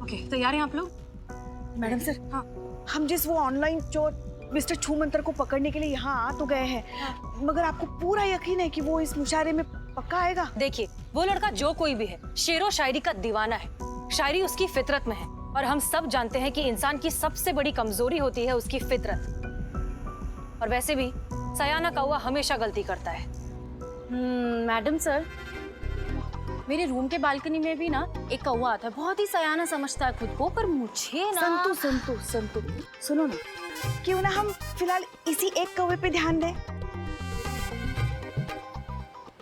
Okay, तैयार हैं आप लोग? मैडम सर, हाँ। हम जिस वो ऑनलाइन चोर मिस्टर छूमंतर को पकड़ने के लिए यहाँ आ तो गए हैं, मगर आपको पूरा यकीन है कि वो इस मुशायरे में पक्का आएगा? देखिए, वो लड़का जो कोई भी है, शेरो शायरी का दीवाना है। शायरी उसकी फितरत में है और हम सब जानते हैं कि इंसान की सबसे बड़ी कमजोरी होती है उसकी फितरत। और वैसे भी सयाना कौवा हमेशा गलती करता है। मैडम सर, मेरे रूम के बालकनी में भी ना एक कौवा आता है, बहुत ही सयाना समझता है खुद को, पर मुझे ना संतु, सुनो ना, क्यों ना हम फिलहाल इसी एक कौवे पे ध्यान दें?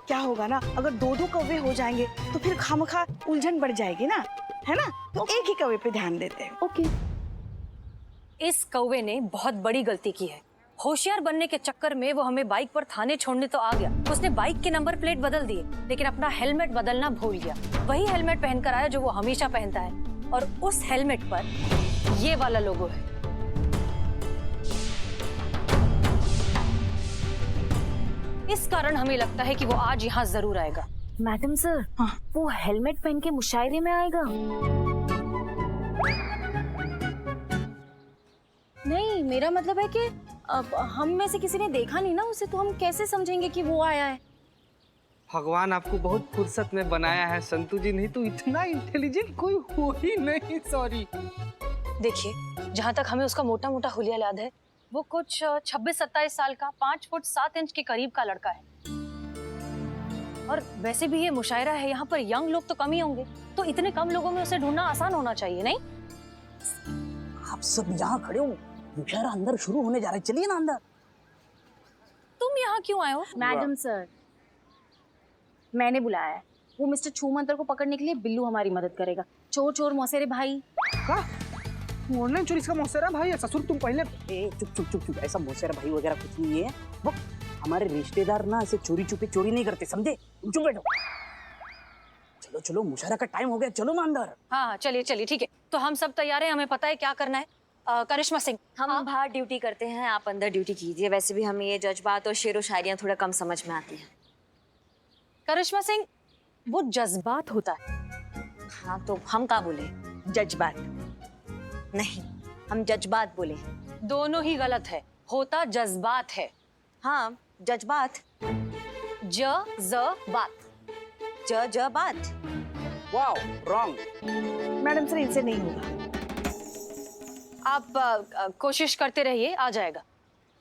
क्या होगा ना, अगर दो दो कौवे हो जाएंगे तो फिर खामखा उलझन बढ़ जाएगी ना, है ना? तो एक ही कौवे पे ध्यान देते हैं। ओके। इस कौवे ने बहुत बड़ी गलती की है। होशियार बनने के चक्कर में वो हमें बाइक पर थाने छोड़ने तो आ गया। उसने बाइक के नंबर प्लेट बदल दिए, लेकिन अपना हेलमेट बदलना भूल गया। वही हेलमेट पहनकर आया जो वो हमेशा पहनता है, और उस हेलमेट पर ये वाला लोगो है। इस कारण हमें लगता है कि वो आज यहाँ जरूर आएगा। मैडम सर, वो हेलमेट पहन के मुशायरे में आएगा? नहीं, मेरा मतलब है कि अब हम में से किसी ने देखा नहीं ना उसे, तो हम कैसे समझेंगे कि वो आया है? भगवान आपको बहुत फुर्सत में बनाया है संतु जी, नहीं तो इतना इंटेलिजेंट कोई हो ही नहीं। सॉरी। देखिए, जहाँ तक हमें उसका मोटा मोटा हुलिया याद है, वो कुछ 26-27 साल का, 5 फुट 7 इंच के करीब का लड़का है। और वैसे भी ये मुशायरा है, यहाँ पर यंग लोग तो कम ही होंगे, तो इतने कम लोगों में उसे ढूंढना आसान होना चाहिए, नहीं? आप सब यहाँ खड़े हो, मुशायरा अंदर शुरू होने जा रहा है, चलिए ना अंदर। तुम यहाँ क्यों आए हो? मैडम सर, मैंने बुलाया है। वो मिस्टर छूमंतर को पकड़ने के लिए बिल्लू हमारी मदद करेगा। चोर चोर मौसेरे भाई। ऑनलाइन चोरी का मौसेरा भाई है? ससुर तुम पहले चुप, ऐसा मौसेरा भाई वगैरह कुछ नहीं है। वो हमारे रिश्तेदार ना ऐसे चोरी छुपे चोरी नहीं करते, समझे? चुप बैठो। चलो मुशायरा का टाइम हो गया, चलो ना अंदर। हाँ, चलिए, ठीक है। तो हम सब तैयार हैं, हमें पता है क्या करना है। करिश्मा सिंह, हम बाहर ड्यूटी करते हैं, आप अंदर ड्यूटी कीजिए। वैसे भी हमें ये जज्बात और शेरो शायरियाँ थोड़ा कम समझ में आती हैं। करिश्मा सिंह, वो जज्बात होता है। हाँ, तो हम क्या बोले? जज्बात नहीं, हम जज्बात बोले। दोनों ही गलत है, होता जज्बात है। हाँ, जज्बात। जज्बात। जज्बात। Wow, wrong. मैडम सर, इनसे नहीं होगा। आप कोशिश करते रहिए, आ जाएगा।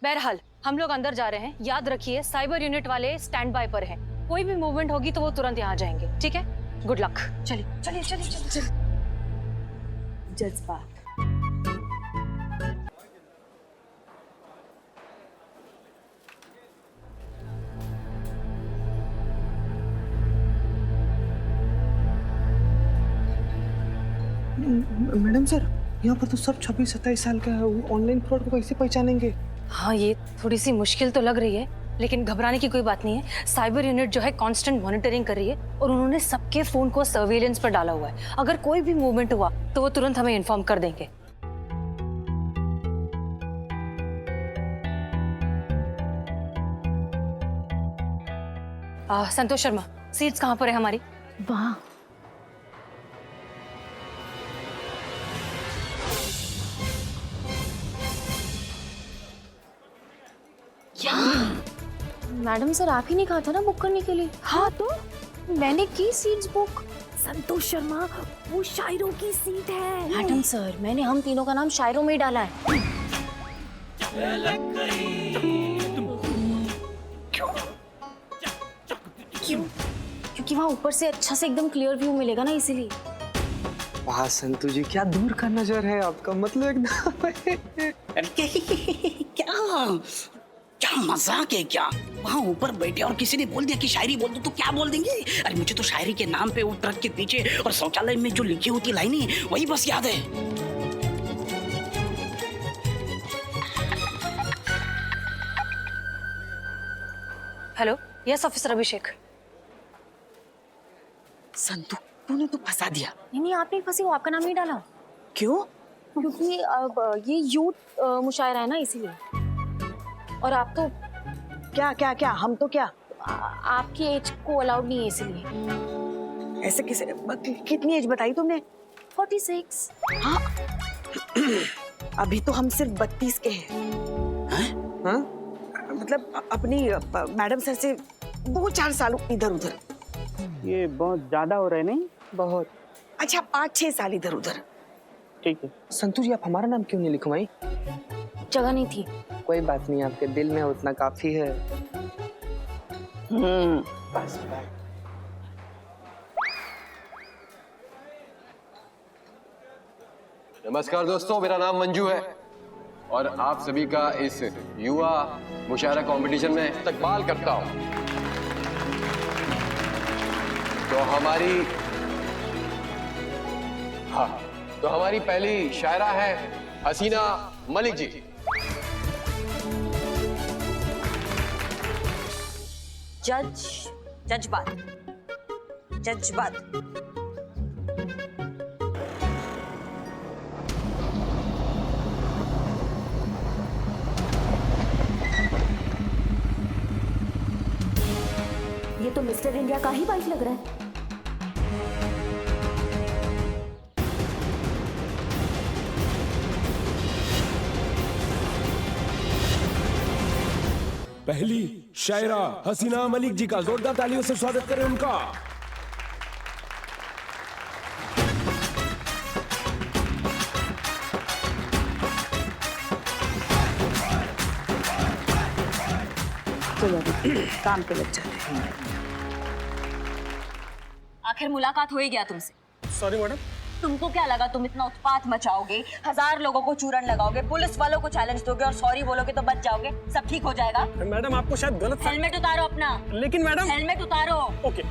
बहरहाल हम लोग अंदर जा रहे हैं। याद रखिए, साइबर यूनिट वाले स्टैंड बाय पर हैं। कोई भी मूवमेंट होगी तो वो तुरंत यहाँ जाएंगे, ठीक है? Good luck. चलिए। जज्बात। मैडम सर, यहाँ पर तो सब 26-27 साल का है। ऑनलाइन फ्रॉड को कैसे पहचानेंगे? हाँ, ये थोड़ी सी मुश्किल तो लग रही है, लेकिन घबराने की कोई बात नहीं है। साइबर यूनिट जो है कांस्टेंट मॉनिटरिंग कर रही है और उन्होंने सबके फोन को सर्वेलेंस पर डाला हुआ है। अगर कोई भी मूवमेंट हुआ तो वो तुरंत हमें इन्फॉर्म कर देंगे। संतोष शर्मा, सीट्स कहाँ पर है हमारी? वाह, मैडम सर, आप ही ने कहा था ना बुक करने के लिए? हाँ, तो मैंने की सीट्स बुक। संतोष शर्मा, वो शायरों की सीट है। मैडम सर, मैंने हम तीनों का नाम शायरों में ही डाला है। क्यों? क्योंकि वहाँ ऊपर से अच्छा से एकदम क्लियर व्यू मिलेगा ना, इसीलिए। वाह संतु जी, क्या दूर का नजर है आपका, मतलब एकदम। क्या मजाक है क्या? वहाँ ऊपर बैठे और किसी ने बोल दिया कि शायरी बोल दो तो क्या बोल देंगे? अरे मुझे तो शायरी के नाम पे वो ट्रक के पीछे और शौचालय में जो लिखी होती लाइनें वही बस याद है। हेलो, यस ऑफिसर अभिषेक। संतु, तूने तो फंसा दिया। नहीं, आप नहीं फंसी, वो आपका नाम नहीं डाला। क्यों? क्योंकि अब ये यूथ मुशायरा है ना, इसीलिए। और आप तो क्या हम तो क्या? आपकी एज को अलाउड नहीं है, इसीलिए। ऐसे किसी कितनी एज बताई तुमने? 46। हाँ अभी तो हम सिर्फ 32 के हैं। हाँ? मतलब अपनी मैडम सर से 2-4 साल इधर उधर। ये बहुत ज्यादा हो रहा है नहीं? बहुत अच्छा 5-6 साल इधर उधर। ठीक है। संतू जी आप हमारा नाम क्यों नहीं लिखवाई? जगह नहीं थी। कोई बात नहीं, आपके दिल में उतना काफी है। बस नमस्कार दोस्तों, मेरा नाम मंजू है और आप सभी का इस युवा मुशायरा कंपटीशन में इस्तकबाल करता हूं। तो हमारी पहली शायरा है हसीना मलिक जी। जज्बात। ये तो मिस्टर इंडिया का ही बाइक लग रहा है। पहली शायरा हसीना मलिक जी का जोरदार तालियों से स्वागत करें उनका। चलो अभी काम पे लग जाते हैं। आखिर मुलाकात हो ही गया तुमसे। Sorry madam. तुमको क्या लगा तुम इतना उत्पात मचाओगे, 1000 लोगों को चूरन लगाओगे, पुलिस वालों को चैलेंज दोगे और सॉरी बोलोगे तो बच जाओगे, सब ठीक हो जाएगा? मैडम आपको शायद गलत। हेलमेट उतारो अपना। लेकिन मैडम। हेलमेट उतारो। ओके।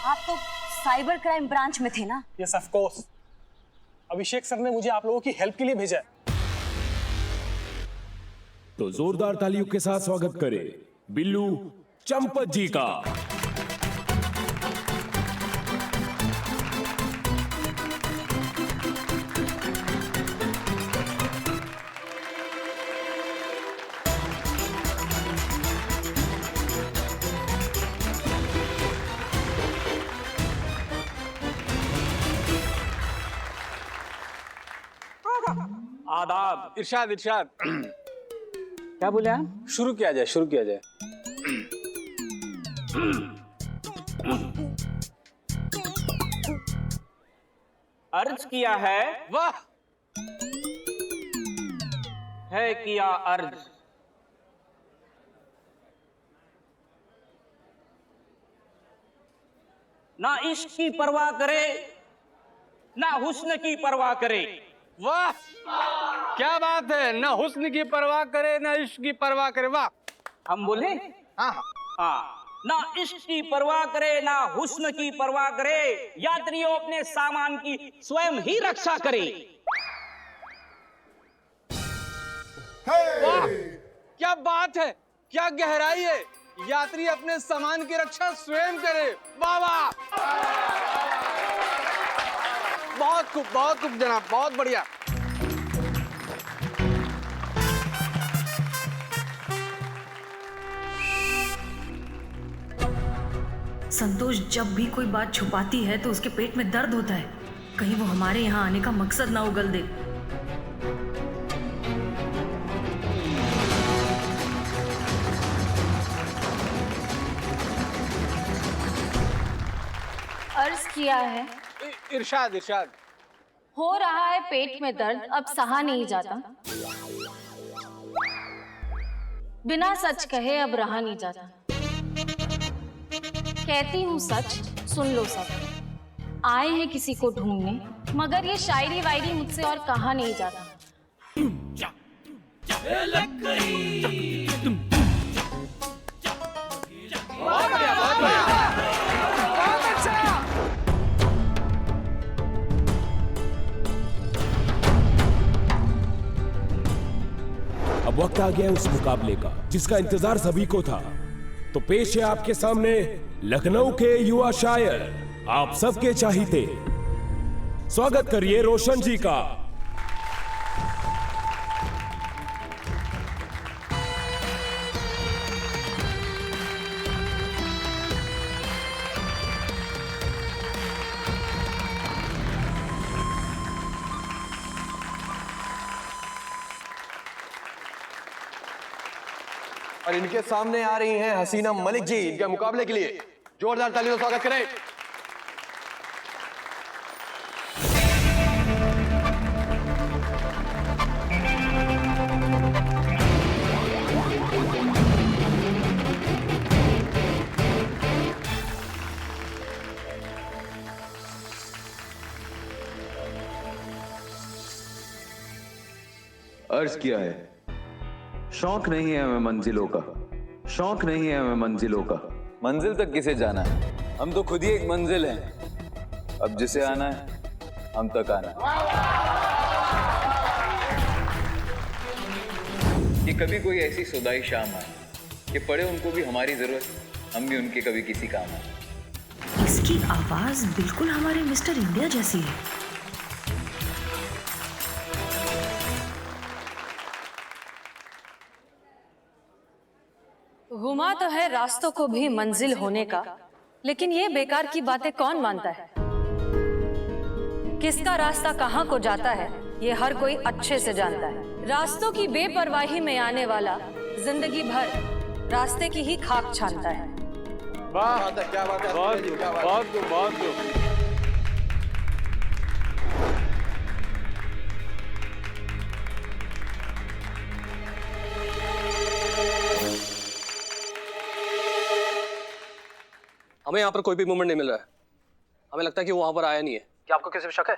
आप तो साइबर क्राइम ब्रांच में थे ना? Yes of course. Abhishek sir ने मुझे आप लोगों की हेल्प के लिए भेजा है। तो जोरदार तालियों के साथ स्वागत करें बिल्लू चंपत जी का। आदाब। इरशाद इरशाद। क्या बोले आप? शुरू किया जाए। अर्ज किया है। वाह। है किया अर्ज। ना इश्क की परवाह करे, ना हुस्न की परवाह करे। वाह क्या बात है, ना हुस्न की परवाह करे ना इश्क की परवाह करे। वाह। हम बोले? हाँ हाँ। ना इश्क की परवाह करे, ना हुस्न की परवाह करे, यात्रियों अपने सामान की स्वयं ही रक्षा करे। वाह क्या बात है, क्या गहराई है। यात्री अपने सामान की रक्षा स्वयं करे। वाह वाह, बहुत खूब जनाब, बहुत बढ़िया। संतोष जब भी कोई बात छुपाती है तो उसके पेट में दर्द होता है। कहीं वो हमारे यहाँ आने का मकसद ना उगल दे। अर्ज किया है। इरशाद इरशाद। हो रहा है पेट में दर्द, अब सहा नहीं जाता। बिना सच कहे अब रहा नहीं जाता। कहती हूँ सच, सुन लो सब। आए हैं किसी को ढूंढने, मगर ये शायरी वायरी मुझसे और कहा नहीं जाता। अब वक्त आ गया उस मुकाबले का जिसका इंतजार सभी को था। तो पेश है आपके सामने लखनऊ के युवा शायर, आप सबके चाहते, स्वागत करिए रोशन जी का। और इनके सामने आ रही हैं हसीना मलिक जी। इनके मुकाबले के लिए जोरदार तालियों से स्वागत करें। अर्ज किया है, शौक नहीं है हमें मंजिलों का, शौक नहीं है हमें मंजिलों का। मंजिल तक किसे जाना है, हम तो खुद ही एक मंजिल हैं। अब जिसे आना है हम तक आना है। कि कभी कोई ऐसी सुदाई शाम आए कि पड़े उनको भी हमारी जरूरत, हम भी उनके कभी किसी काम आए। इसकी आवाज बिल्कुल हमारे मिस्टर इंडिया जैसी है। गुमा तो है रास्तों को भी मंजिल होने का, लेकिन ये बेकार की बातें कौन मानता है? किसका रास्ता कहाँ को जाता है ये हर कोई अच्छे से जानता है। रास्तों की बेपरवाही में आने वाला जिंदगी भर रास्ते की ही खाक छानता है। वाह, क्या बात है, बहुत हमें यहाँ पर कोई भी मूवमेंट नहीं मिल रहा है। हमें लगता है कि वो वहाँ पर आया नहीं है। क्या आपको किसी पे शक है?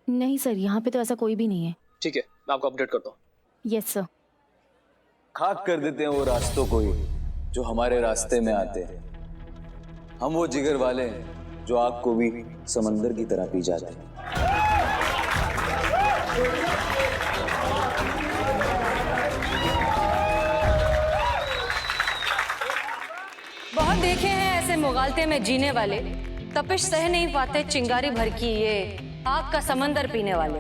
नहीं सर, यहाँ पे तो ऐसा कोई भी नहीं है। ठीक है, मैं आपको अपडेट करता हूँ। Yes sir. खाक कर देते हैं वो रास्तों को ही जो हमारे रास्ते में आते हैं। हम वो जिगर वाले हैं जो आग को भी समंदर की तरह पी जाते हैं। बहुत देखे हैं ऐसे मुगालते में जीने वाले, तपिश सह नहीं पाते चिंगारी भर की ये आग का समंदर पीने वाले।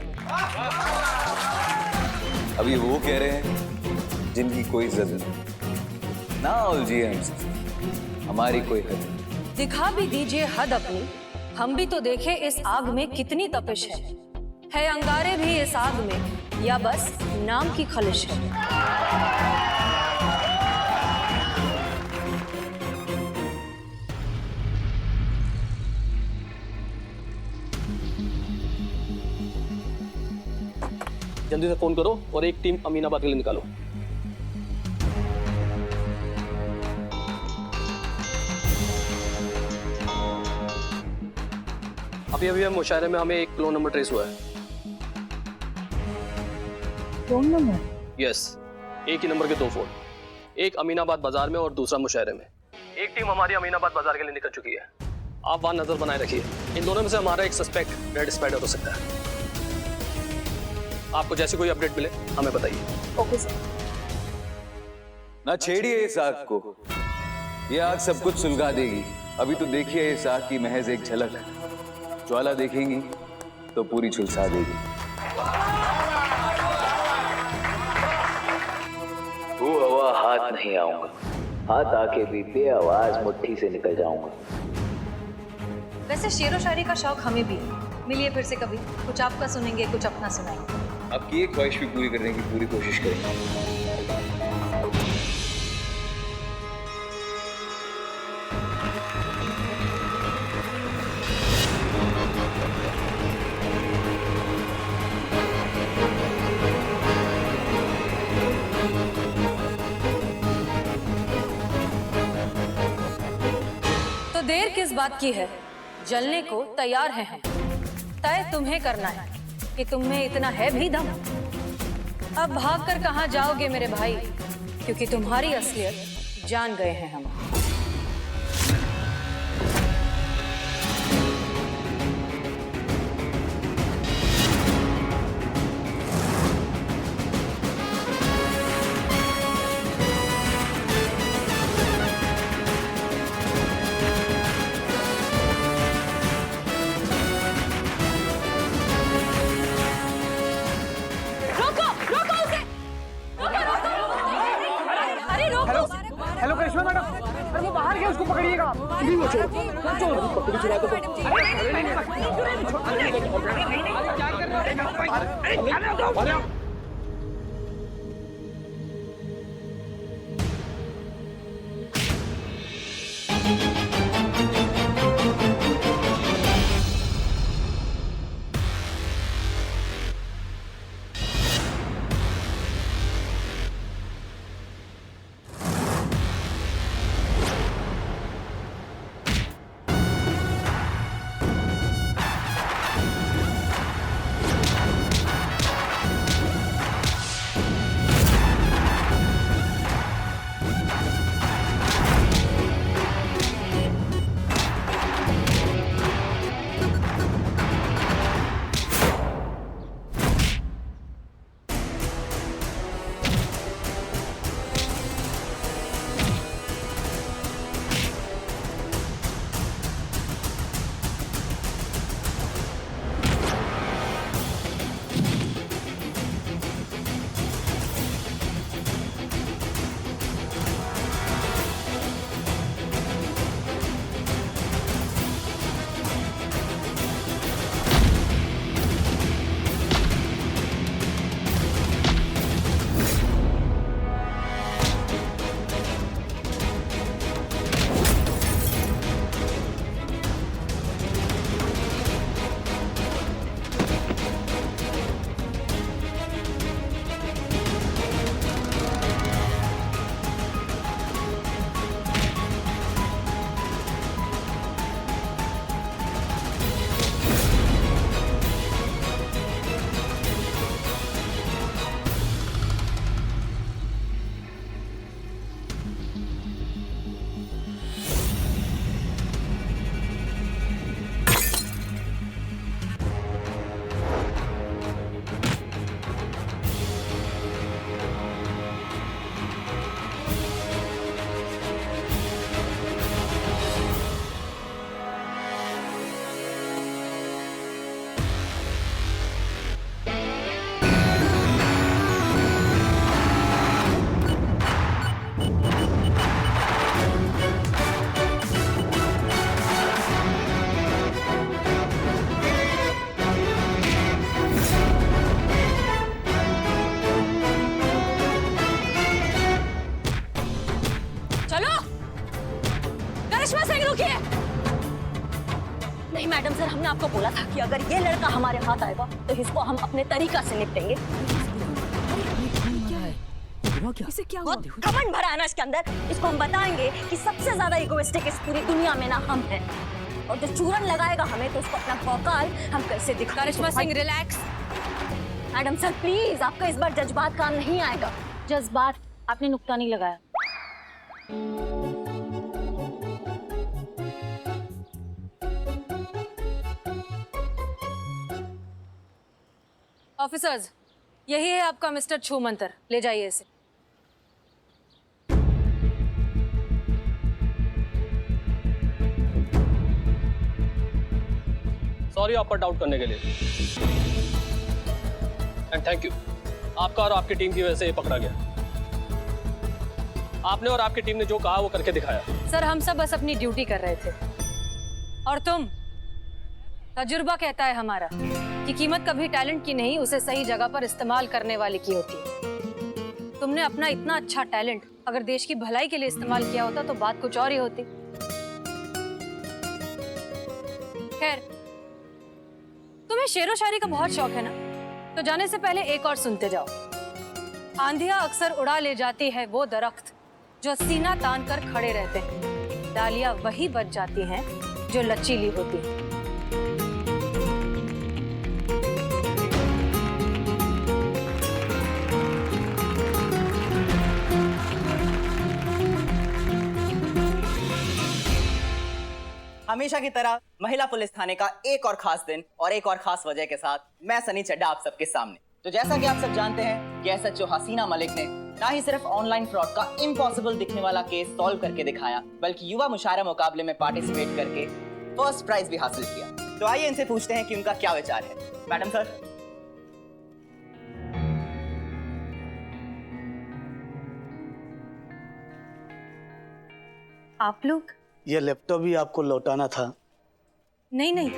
अभी वो कह रहे हैं जिनकी कोई जद नहीं ना उलझिए हमसे, हमारी कोई हद नहीं। दिखा भी दीजिए हद अपनी, हम भी तो देखे इस आग में कितनी तपिश है अंगारे भी इस आग में या बस नाम की खलिश है? जल्दी से फोन करो और एक टीम अमीनाबाद के लिए निकालो। अभी हम मुशायरे में हमें एक क्लोन नंबर ट्रेस हुआ है। Clone number? यस, एक ही नंबर के 2 फोन, एक अमीनाबाद बाजार में और दूसरा मुशायरे में। एक टीम हमारी अमीनाबाद बाजार के लिए निकल चुकी है। आप वहां नजर बनाए रखिए। इन दोनों में से हमारा एक सस्पेक्ट रेड स्पाइडर हो सकता है। आपको जैसे कोई अपडेट मिले हमें बताइए। Okay sir. ना छेड़िए इस आग को, ये आग सब कुछ सुलगा देगी। अभी तो देखिए इस आग की महज एक झलक, ज्वाला देखेंगी तो पूरी झुलसा देगी। वो हवा हाथ नहीं आऊंगा, हाथ आके भी बेआवाज मुट्ठी से निकल जाऊंगा। वैसे शेरो शायरी का शौक हमें भी है। मिलिए फिर से कभी, कुछ आपका सुनेंगे, कुछ अपना सुनाएंगे। आपकी एक ख्वाहिश भी पूरी करने की पूरी कोशिश करेंगे। तो देर किस बात की है, जलने को तैयार हैं हम। तय तुम्हें करना है कि तुम में इतना है भी दम। अब भागकर कहाँ जाओगे मेरे भाई, क्योंकि तुम्हारी असलियत जान गए हैं हम। हेलो करिश्मा मैडम, अरे वो बाहर गया, उसको पकड़िएगा। मैंने आपको बोला था कि अगर ये लड़का हमारे हाथ आएगा तो इसको हम अपने तरीका से निपटेंगे। इसे क्या बहुत घमंड भरा है ना इसके अंदर। इसको हम बताएंगे कि सबसे ज्यादा इगोइस्टिक इस पूरी दुनिया में ना हम हैं, और जो चूरन लगाएगा हमें तो उसको अपना भौकाल हम कैसे दिखाएं। Karishma Singh relax. Madam sir please, आपका इस बार जज्बात काम नहीं आएगा। जज्बात? आपने नुक्ता नहीं लगाया। ऑफिसर्स, यही है आपका मिस्टर छूमंतर, ले जाइए इसे। सॉरी आप पर डाउट करने के लिए, एंड थैंक यू। आपका और आपकी टीम की वजह से ये पकड़ा गया। आपने और आपकी टीम ने जो कहा वो करके दिखाया। सर हम सब बस अपनी ड्यूटी कर रहे थे, और तुम, तजुर्बा कहता है हमारा कि कीमत कभी टैलेंट की नहीं, उसे सही जगह पर इस्तेमाल करने वाले की होती है। तुमने अपना इतना अच्छा टैलेंट अगर देश की भलाई के लिए इस्तेमाल किया होता तो बात कुछ और ही होती। खैर, तुम्हें शेरो शायरी का बहुत शौक है ना, तो जाने से पहले एक और सुनते जाओ। आंधियां अक्सर उड़ा ले जाती है वो दरख्त जो सीना तान कर खड़े रहते हैं, डालियां वही बच जाती हैं जो लचीली होती हैं। हमेशा की तरह महिला पुलिस थाने का एक और खास दिन और एक और खास वजह के साथ मैं सनी चड्ढा आप सबके सामने। तो जैसा कि आप सब जानते हैं कि एसएचओ हसीना मलिक ने ना ही सिर्फ ऑनलाइन फ्रॉड का इम्पॉसिबल दिखने वाला केस सॉल्व करके दिखाया, बल्कि युवा मुशायरा मुकाबले में पार्टिसिपेट करके फर्स्ट प्राइज भी हासिल किया। तो आइए इनसे पूछते हैं कि उनका क्या विचार है। Madam sir. आप लोग? ये लैपटॉप भी आपको लौटाना था। नहीं नहीं,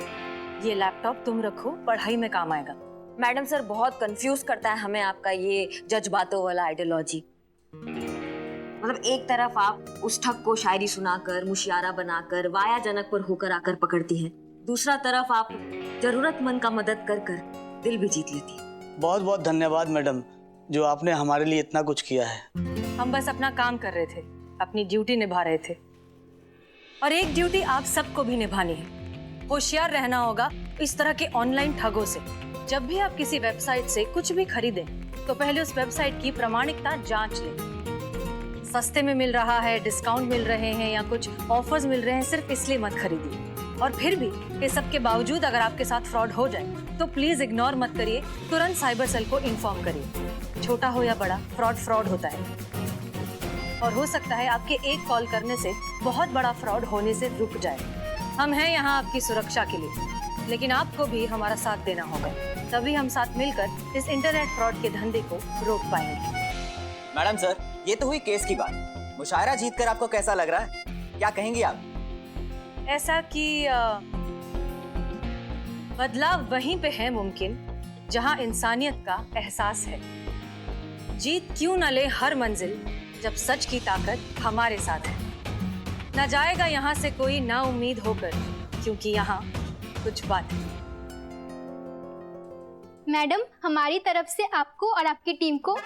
ये लैपटॉप तुम रखो, पढ़ाई में काम आएगा। मैडम सर बहुत कंफ्यूज करता है हमें आपका ये जज्बातों वाला आइडियोलॉजी। मतलब एक तरफ आप उस ठग को शायरी सुनाकर, मुशियारा बनाकर, वाया जनक पर होकर आकर पकड़ती हैं, दूसरा तरफ आप जरूरतमंद का मदद कर कर दिल भी जीत लेती है। बहुत बहुत धन्यवाद मैडम, जो आपने हमारे लिए इतना कुछ किया है। हम बस अपना काम कर रहे थे, अपनी ड्यूटी निभा रहे थे, और एक ड्यूटी आप सबको भी निभानी है। होशियार रहना होगा इस तरह के ऑनलाइन ठगों से। जब भी आप किसी वेबसाइट से कुछ भी खरीदें तो पहले उस वेबसाइट की प्रामाणिकता जांच लें। सस्ते में मिल रहा है, डिस्काउंट मिल रहे हैं या कुछ ऑफर्स मिल रहे हैं, सिर्फ इसलिए मत खरीदिए। और फिर भी ये सब के बावजूद अगर आपके साथ फ्रॉड हो जाए तो प्लीज इग्नोर मत करिए, तुरंत साइबर सेल को इन्फॉर्म करिए। छोटा हो या बड़ा, फ्रॉड होता है, और हो सकता है आपके एक कॉल करने से बहुत बड़ा फ्रॉड होने से रुक जाए। हम हैं यहाँ आपकी सुरक्षा के लिए, लेकिन आपको भी हमारा साथ देना होगा, तभी हम साथ मिलकर इस इंटरनेट फ्रॉड के धंधे को रोक पाएंगे। मैडम सर, ये तो हुई केस की बात। मुशायरा जीतकर आपको कैसा लग रहा है, क्या कहेंगी आप? ऐसा कि बदलाव वहीं पे है मुमकिन जहां इंसानियत का एहसास है। जीत क्यों न ले हर मंजिल जब सच की ताकत हमारे साथ है। न जाएगा यहाँ से कोई ना उम्मीद होकर, क्योंकि यहाँ कुछ बात है। मैडम, हमारी तरफ से आपको और आपकी टीम को